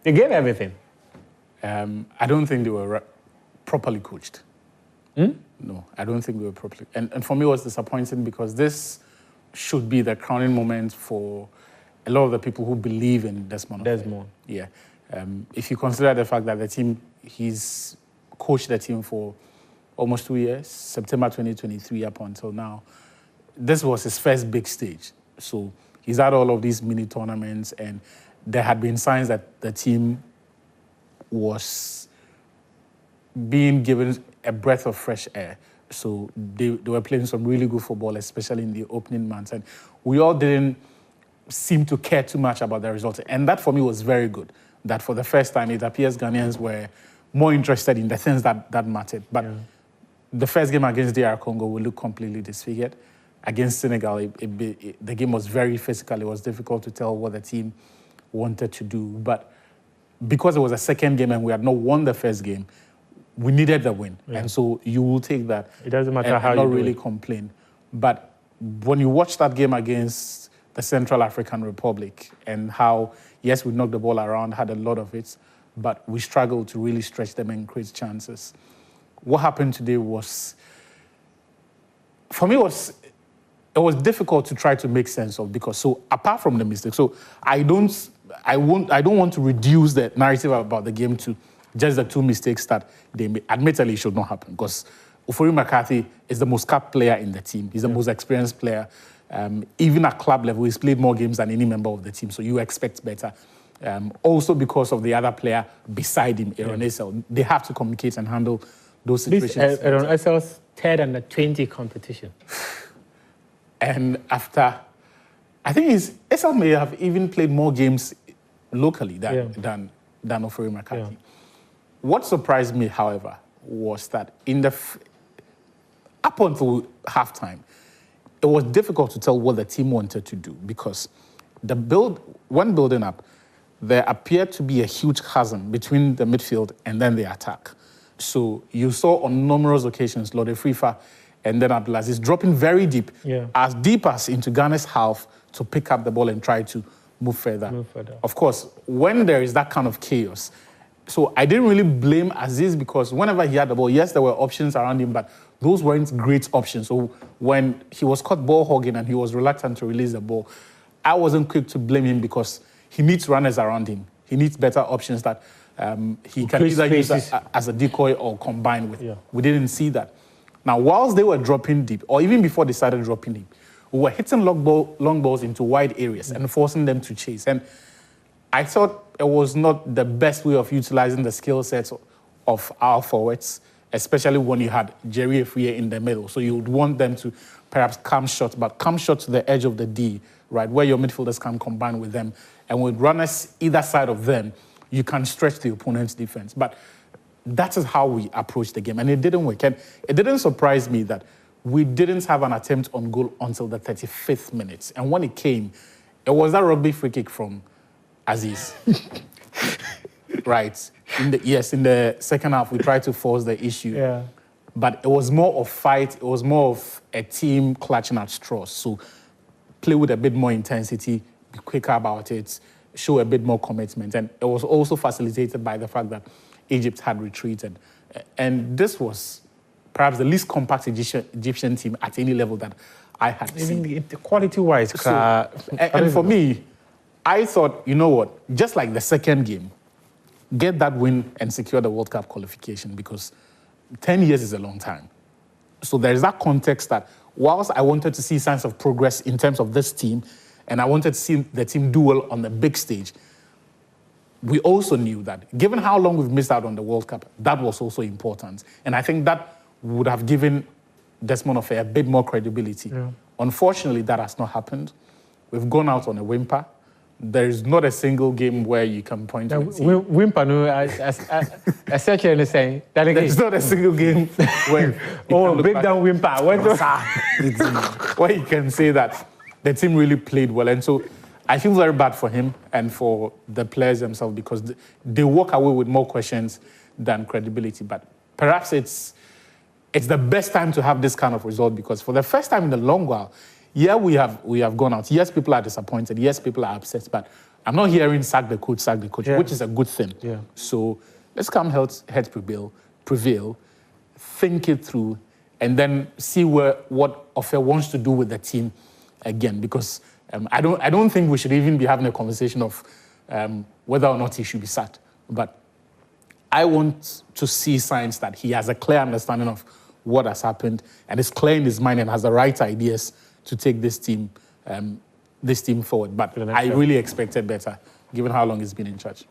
They gave everything. I don't think they were properly coached. No, I don't think they were properly. And for me, it was disappointing because this should be the crowning moment for a lot of the people who believe in Desmond. Yeah. If you consider the fact that the team, he's coached the team for almost 2 years, September 2023 up until now, this was his first big stage. So he's had all of these mini tournaments, and there had been signs that the team was being given a breath of fresh air. So they were playing some really good football, especially in the opening months. And we all didn't seem to care too much about the results. And that for me was very good, that for the first time it appears Ghanaians were more interested in the things that mattered. But the first game against DR Congo will look completely disfigured. Against Senegal, the game was very physical. It was difficult to tell what the team wanted to do. But because it was a second game and we had not won the first game, we needed the win. And so you will take that. It doesn't matter how you not really complain. But when you watch that game against the Central African Republic and how, yes, we knocked the ball around, had a lot of it, but we struggled to really stretch them and create chances. What happened today was, for me, it was difficult to try to make sense of, because so apart from the mistakes, so I don't want to reduce the narrative about the game to just the two mistakes that they made. Admittedly, it should not happen, because Ofori McCarthy is the most capped player in the team. He's the most experienced player. Even at club level, he's played more games than any member of the team, so you expect better. Also because of the other player beside him, Aaron Essel. They have to communicate and handle those situations. This Aaron Essel's third under 20 competition. And after, I think Essel may have even played more games locally than Ofori McCarthy. What surprised me, however, was that up until halftime, it was difficult to tell what the team wanted to do, because when building up, there appeared to be a huge chasm between the midfield and then the attack. So you saw on numerous occasions Lode Frifa and then Abdulaziz dropping very deep as into Ghana's half to pick up the ball and try to move further. Of course, when there is that kind of chaos, so I didn't really blame Aziz, because whenever he had the ball, yes, there were options around him, but those weren't great options. So when he was caught ball hogging and he was reluctant to release the ball, I wasn't quick to blame him, because he needs runners around him. He needs better options that he can either use as a decoy or combine with. We didn't see that. Now, whilst they were dropping deep, or even before they started dropping deep, we were hitting long balls into wide areas and forcing them to chase. And I thought it was not the best way of utilizing the skill sets of our forwards, especially when you had Jerry Efriye in the middle. So you would want them to perhaps come short to the edge of the D, right, where your midfielders can combine with them. And with runners either side of them, you can stretch the opponent's defense. But that is how we approached the game, and it didn't work. And it didn't surprise me that we didn't have an attempt on goal until the 35th minute. And when it came, it was that rugby free kick from Aziz. Right. In the second half, we tried to force the issue. But it was more of fight. It was more of a team clutching at straws. So play with a bit more intensity, be quicker about it, show a bit more commitment. And it was also facilitated by the fact that Egypt had retreated. And this was perhaps the least compact Egyptian team at any level that I had seen. Even quality-wise. So, and for me, I thought, you know what, just like the second game, get that win and secure the World Cup qualification, because 10 years is a long time. So there's that context that whilst I wanted to see signs of progress in terms of this team, and I wanted to see the team do well on the big stage, we also knew that given how long we've missed out on the World Cup, that was also important. And I think that would have given Desmond Ofei a bit more credibility. Unfortunately, that has not happened. We've gone out on a whimper. There is not a single game where you can point to it. Whimper, no, I search and say that there's not a single game where break down whimper. Where you can say that the team really played well. And so I feel very bad for him and for the players themselves, because they walk away with more questions than credibility. But perhaps it's the best time to have this kind of result, because for the first time in a long while, we have gone out. Yes, people are disappointed. Yes, people are upset. But I'm not hearing sack the coach, which is a good thing. Yeah. So let's come heads prevail, think it through, and then see what Ofe wants to do with the team again. Because I don't think we should even be having a conversation of whether or not he should be sacked. But I want to see signs that he has a clear understanding of what has happened and is clear in his mind and has the right ideas to take this team forward. But I really expected better, given how long he's been in charge.